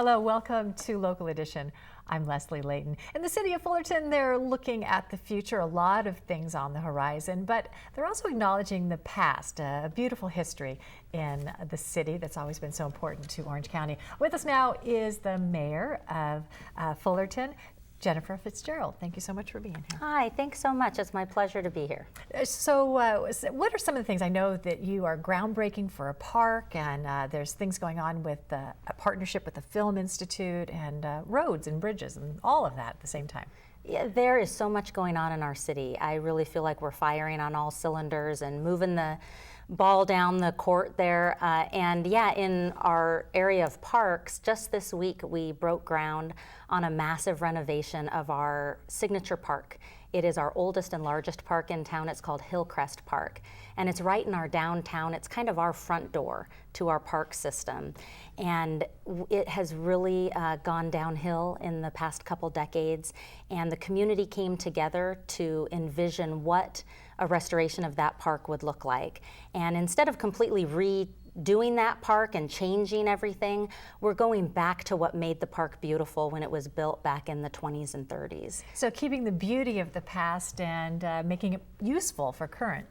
Hello, welcome to Local Edition. I'm Leslie Layton. In the city of Fullerton, they're looking at the future, a lot of things on the horizon, but they're also acknowledging the past, a beautiful history in the city that's always been so important to Orange County. With us now is the mayor of Fullerton, Jennifer Fitzgerald. Thank you so much for being here. Hi, thanks so much. It's my pleasure to be here. So what are some of the things? I know that you are groundbreaking for a park, and there's things going on with a partnership with the Film Institute and roads and bridges and all of that at the same time. Yeah, there is so much going on in our city. I really feel like we're firing on all cylinders and moving the ball down the court there. And yeah, in our area of parks, just this week we broke ground on a massive renovation of our signature park. It is our oldest and largest park in town. It's called Hillcrest Park, and it's right in our downtown. It's kind of our front door to our park system, and it has really gone downhill in the past couple decades, and the community came together to envision what a restoration of that park would look like. And instead of completely redoing that park and changing everything, we're going back to what made the park beautiful when it was built back in the 20s and 30s. So keeping the beauty of the past and making it useful for current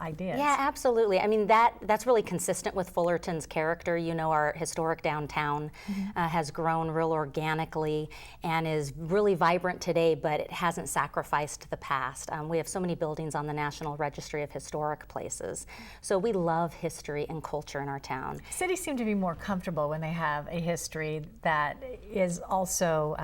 ideas. Yeah, absolutely. I mean, that's really consistent with Fullerton's character. You know, our historic downtown has grown real organically and is really vibrant today, but it hasn't sacrificed the past. We have so many buildings on the National Registry of Historic Places. So we love history and culture in our town. Cities seem to be more comfortable when they have a history that is also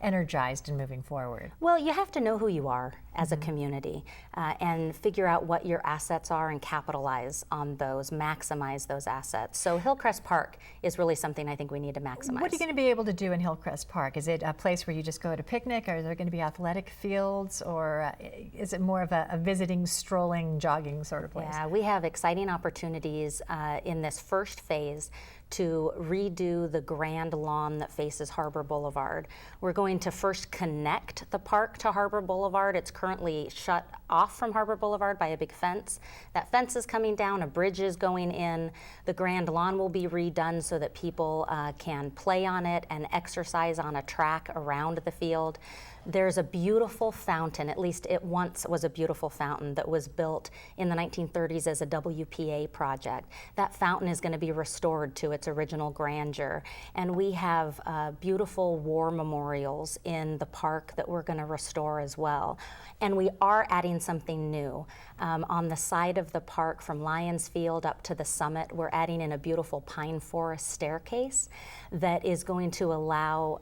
energized and moving forward. Well, you have to know who you are as a community and figure out what your assets are and capitalize on those, maximize those assets. So Hillcrest Park is really something I think we need to maximize. What are you going to be able to do in Hillcrest Park? Is it a place where you just go to picnic? Are there going to be athletic fields, or is it more of a visiting, strolling, jogging sort of place? Yeah, we have exciting opportunities in this first phase to redo the grand lawn that faces Harbor Boulevard. We're going to first connect the park to Harbor Boulevard. It's currently shut off from Harbor Boulevard by a big fence. That fence is coming down, a bridge is going in. The grand lawn will be redone so that people can play on it and exercise on a track around the field. There's a beautiful fountain, at least it once was a beautiful fountain that was built in the 1930s as a WPA project. That fountain is going to be restored to its original grandeur. And we have beautiful war memorials in the park that we're going to restore as well. And we are adding something new. On the side of the park from Lions Field up to the summit, we're adding in a beautiful pine forest staircase that is going to allow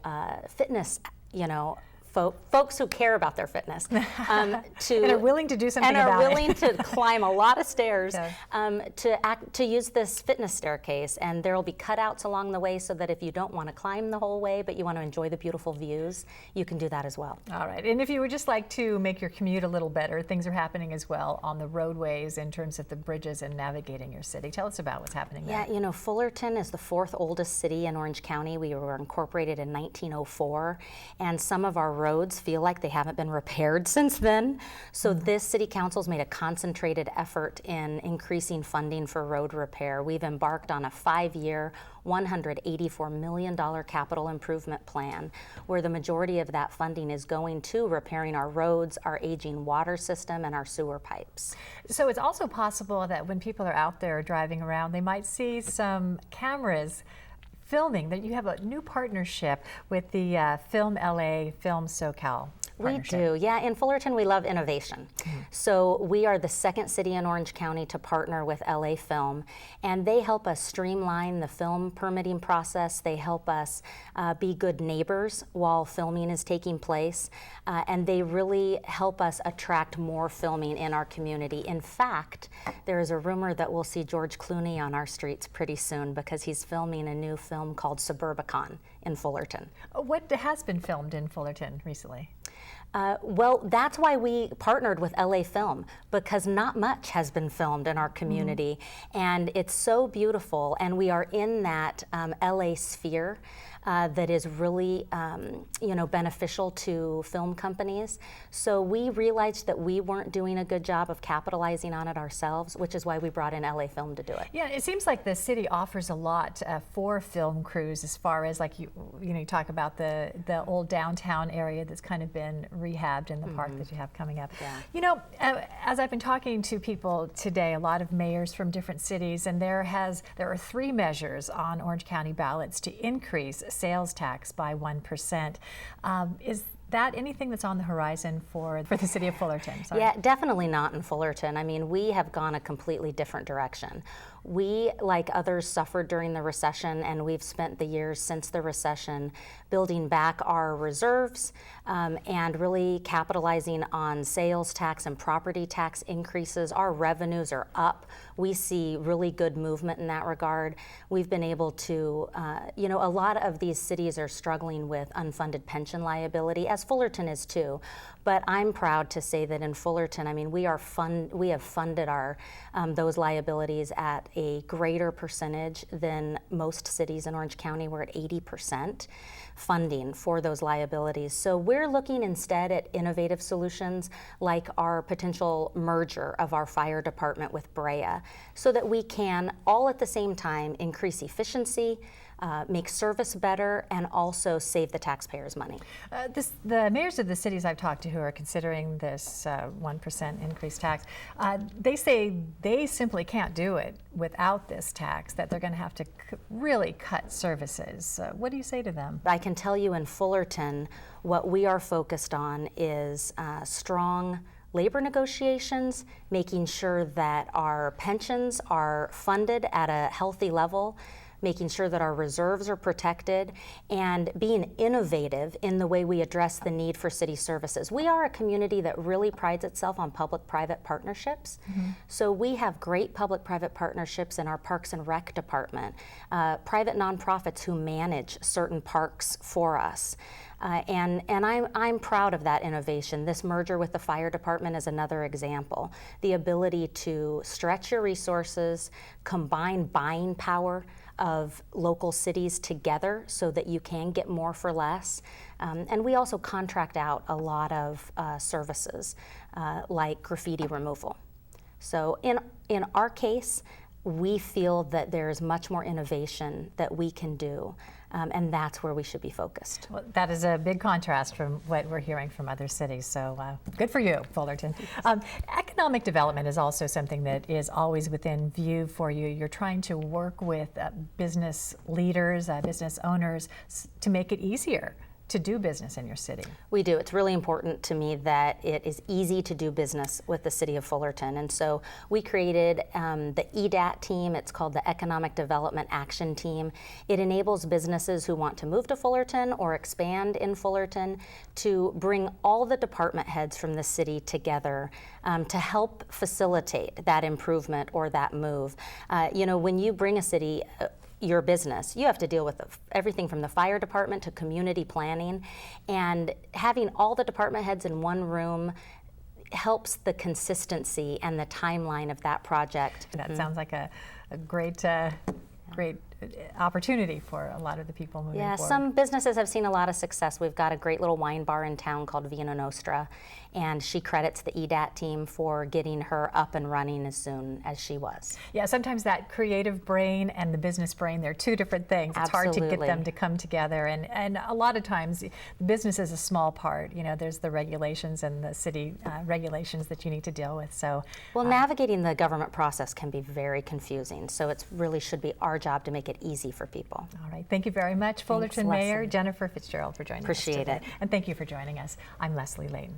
fitness, folks who care about their fitness and are willing to do something about it. And are willing to climb a lot of stairs Yeah. to use this fitness staircase. And there will be cutouts along the way so that if you don't want to climb the whole way, but you want to enjoy the beautiful views, you can do that as well. All right. And if you would just like to make your commute a little better, things are happening as well on the roadways in terms of the bridges and navigating your city. Tell us about what's happening there. Yeah, Fullerton is the fourth oldest city in Orange County. We were incorporated in 1904, and some of our roads feel like they haven't been repaired since then. So this city council's made a concentrated effort in increasing funding for road repair. We've embarked on a 5-year, $184 million capital improvement plan, where the majority of that funding is going to repairing our roads, our aging water system, and our sewer pipes. So it's also possible that when people are out there driving around, they might see some cameras filming, that you have a new partnership with the Film LA, Film SoCal. We do, yeah. In Fullerton, we love innovation. So we are the second city in Orange County to partner with LA Film, and they help us streamline the film permitting process. They help us be good neighbors while filming is taking place, and they really help us attract more filming in our community. In fact, there is a rumor that we'll see George Clooney on our streets pretty soon because he's filming a new film called Suburbicon in Fullerton. What has been filmed in Fullerton recently? Well, that's why we partnered with LA Film, because not much has been filmed in our community, and it's so beautiful, and we are in that LA sphere that is really beneficial to film companies. So we realized that we weren't doing a good job of capitalizing on it ourselves, which is why we brought in LA Film to do it. Yeah, it seems like the city offers a lot for film crews, as far as like you talk about the old downtown area that's kind of been rehabbed in the park that you have coming up. Yeah. As I've been talking to people today, a lot of mayors from different cities, and there are 3 measures on Orange County ballots to increase sales tax by 1%. Is that anything that's on the horizon for the city of Fullerton? Sorry. Yeah, definitely not in Fullerton. I mean, we have gone a completely different direction. We, like others, suffered during the recession, and we've spent the years since the recession building back our reserves and really capitalizing on sales tax and property tax increases. Our revenues are up. We see really good movement in that regard. We've been able to, a lot of these cities are struggling with unfunded pension liability, as Fullerton is too. But I'm proud to say that in Fullerton, I mean, we have funded our those liabilities at a greater percentage than most cities in Orange County. We're at 80% funding for those liabilities. So we're looking instead at innovative solutions like our potential merger of our fire department with Brea, so that we can all at the same time increase efficiency, make service better, and also save the taxpayers money. The mayors of the cities I've talked to who are considering this 1% increased tax, they say they simply can't do it without this tax, that they're going to have to really cut services. What do you say to them? I can tell you in Fullerton, what we are focused on is strong labor negotiations, making sure that our pensions are funded at a healthy level, making sure that our reserves are protected, and being innovative in the way we address the need for city services. We are a community that really prides itself on public-private partnerships. So we have great public-private partnerships in our Parks and Rec department, private nonprofits who manage certain parks for us. And I'm proud of that innovation. This merger with the fire department is another example. The ability to stretch your resources, combine buying power of local cities together so that you can get more for less. And we also contract out a lot of services like graffiti removal. So in our case, we feel that there is much more innovation that we can do, and that's where we should be focused. Well, that is a big contrast from what we're hearing from other cities, so good for you, Fullerton. Economic development is also something that is always within view for you. You're trying to work with business leaders, business owners, to make it easier to do business in your city. We do. It's really important to me that it is easy to do business with the city of Fullerton. And so we created the EDAT team. It's called the Economic Development Action Team. It enables businesses who want to move to Fullerton or expand in Fullerton to bring all the department heads from the city together to help facilitate that improvement or that move. When you bring a city, your business, you have to deal with everything from the fire department to community planning, and having all the department heads in one room helps the consistency and the timeline of that project. That sounds like a great great opportunity for a lot of the people moving forward. Yeah, some businesses have seen a lot of success. We've got a great little wine bar in town called Vino Nostra, and she credits the EDAT team for getting her up and running as soon as she was. Yeah, sometimes that creative brain and the business brain, they're two different things. It's hard to get them to come together, and a lot of times business is a small part. There's the regulations and the city regulations that you need to deal with. So, well, navigating the government process can be very confusing, so it really should be our job to make it easy for people. All right, thank you very much, Fullerton Mayor Jennifer Fitzgerald, for joining us today. Appreciate it. And thank you for joining us. I'm Leslie Layton.